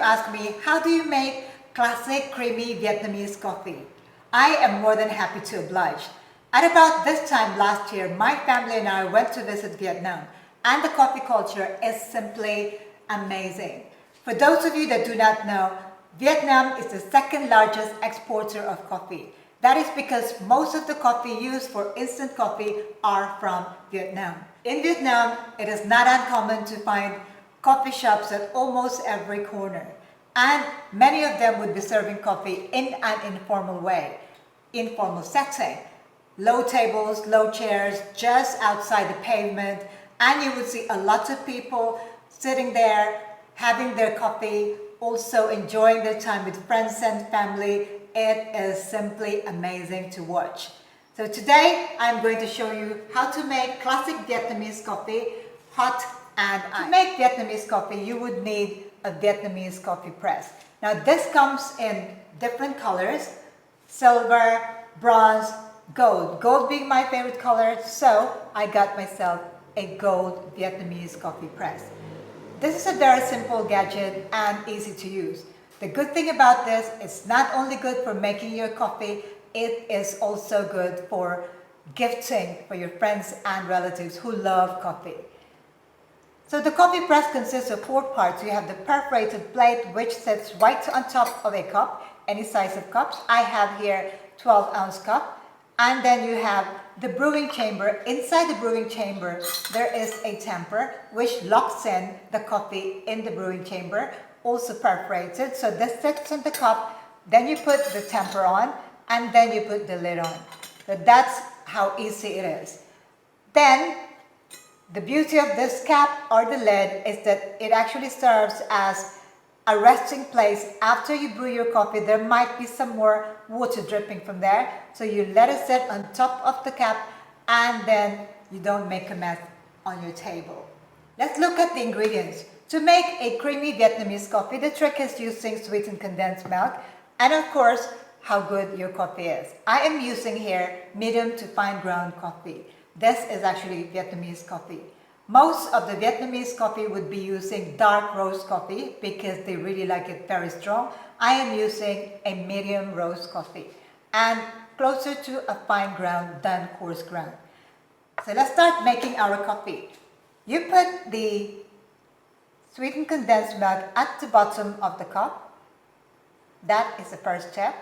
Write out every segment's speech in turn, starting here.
ask me, how do you make classic creamy Vietnamese coffee? I am more than happy to oblige. At about this time last year, my family and I went to visit Vietnam, and the coffee culture is simply amazing. For those of you that do not know, Vietnam is the second largest exporter of coffee. That is because most of the coffee used for instant coffee are from Vietnam. In Vietnam, it is not uncommon to find coffee shops at almost every corner. And many of them would be serving coffee in an informal way, informal setting. Low tables, low chairs, just outside the pavement, and you would see a lot of people sitting there, having their coffee, also enjoying their time with friends and family. It is simply amazing to watch. So today, I'm going to show you how to make classic Vietnamese coffee, hot and iced. To make Vietnamese coffee, you would need a Vietnamese coffee press. Now this comes in different colors: silver, bronze, gold. Gold being my favorite color, so I got myself a gold Vietnamese coffee press. This is a very simple gadget and easy to use. The good thing about this, it's not only good for making your coffee, it is also good for gifting for your friends and relatives who love coffee. So the coffee press consists of 4 parts. You have the perforated plate, which sits right on top of a cup, any size of cups. I have here 12-ounce cup. And then you have the brewing chamber. Inside the brewing chamber, there is a tamper which locks in the coffee in the brewing chamber, also perforated. So this sits in the cup, then you put the tamper on, and then you put the lid on. So that's how easy it is. Then, the beauty of this cap or the lid is that it actually serves as a resting place. After you brew your coffee, there might be some more water dripping from there. So you let it sit on top of the cap, and then you don't make a mess on your table. Let's look at the ingredients. To make a creamy Vietnamese coffee, the trick is using sweetened condensed milk, and of course, how good your coffee is. I am using here medium to fine ground coffee. This is actually Vietnamese coffee. Most of the Vietnamese coffee would be using dark roast coffee because they really like it very strong. I am using a medium roast coffee and closer to a fine ground than coarse ground. So let's start making our coffee. You put the sweetened condensed milk at the bottom of the cup. That is the first step.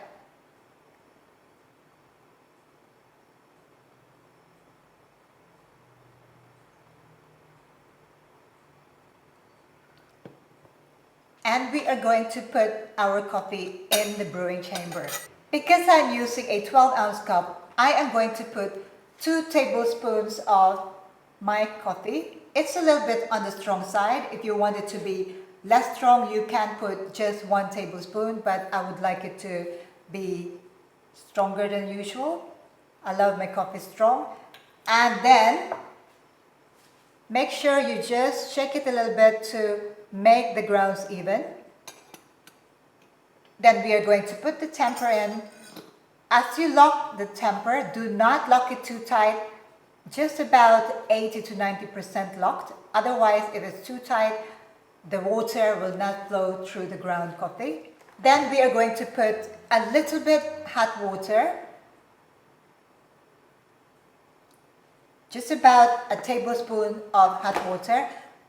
And we are going to put our coffee in the brewing chamber. Because I'm using a 12-ounce cup, I am going to put 2 tablespoons of my coffee. It's a little bit on the strong side. If you want it to be less strong, you can put just 1 tablespoon, but I would like it to be stronger than usual. I love my coffee strong. And then make sure you just shake it a little bit to make the grounds even. Then we are going to put the tamper in. As you lock the tamper, do not lock it too tight, just about 80 to 90% locked. Otherwise, if it's too tight, the water will not flow through the ground coffee. Then we are going to put a little bit hot water, just about a tablespoon of hot water.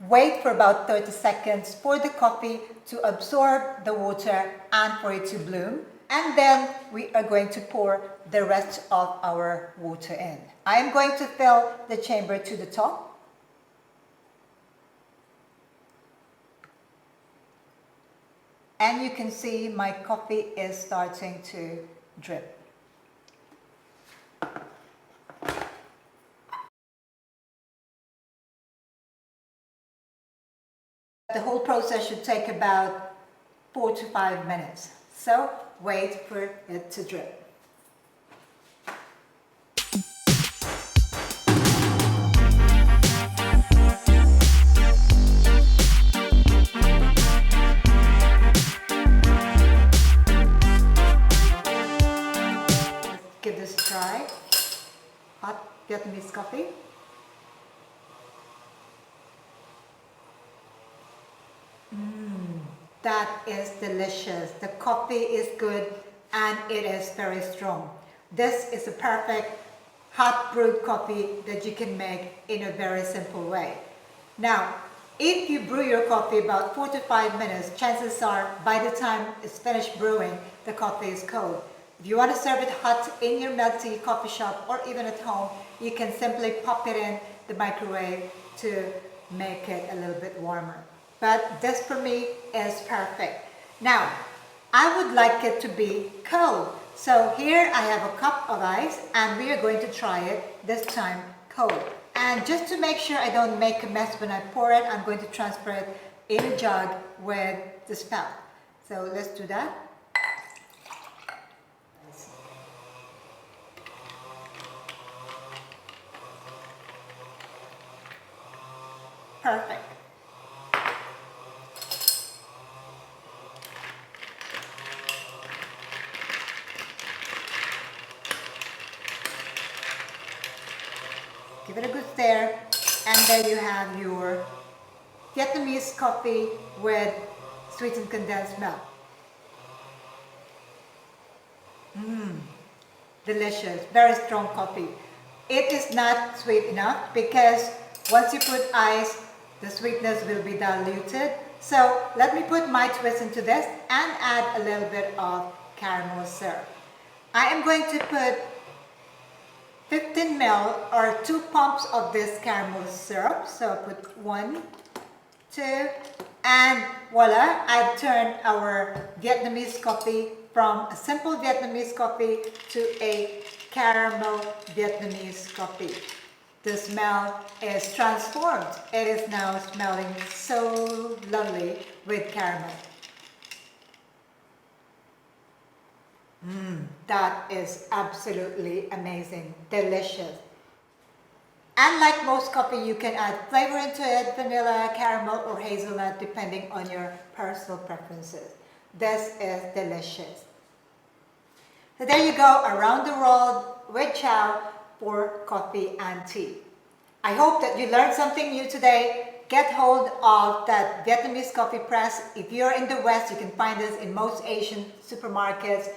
Wait for about 30 seconds for the coffee to absorb the water and for it to bloom. And then we are going to pour the rest of our water in. I am going to fill the chamber to the top. And you can see my coffee is starting to drip. The whole process should take about 4 to 5 minutes. So wait for it to drip. Let's give this a try. Hot Vietnamese coffee. That is delicious. The coffee is good and it is very strong. This is a perfect hot brewed coffee that you can make in a very simple way. Now, if you brew your coffee about 4 to 5 minutes, chances are by the time it's finished brewing, the coffee is cold. If you want to serve it hot in your melty coffee shop or even at home, you can simply pop it in the microwave to make it a little bit warmer. But this for me is perfect. Now, I would like it to be cold. So here I have a cup of ice and we are going to try it this time cold. And just to make sure I don't make a mess when I pour it, I'm going to transfer it in a jug with the spout. So let's do that. Perfect. Give it a good stir, and there you have your Vietnamese coffee with sweetened condensed milk. Delicious, very strong coffee. It is not sweet enough because once you put ice, the sweetness will be diluted. So let me put my twist into this and add a little bit of caramel syrup. I am going to put 15 ml or 2 pumps of this caramel syrup. So I put 1, 2, and voila, I've turned our Vietnamese coffee from a simple Vietnamese coffee to a caramel Vietnamese coffee. The smell is transformed. It is now smelling so lovely with caramel. That is absolutely amazing, delicious. And like most coffee, you can add flavor into it, vanilla, caramel, or hazelnut, depending on your personal preferences. This is delicious. So there you go, around the world with Chao for coffee and tea. I hope that you learned something new today. Get hold of that Vietnamese coffee press. If you're in the West, you can find this in most Asian supermarkets.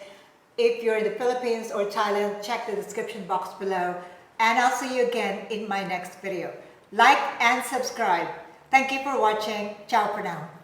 If you're in the Philippines or Thailand, check the description box below. And I'll see you again in my next video. Like and subscribe. Thank you for watching. Ciao for now.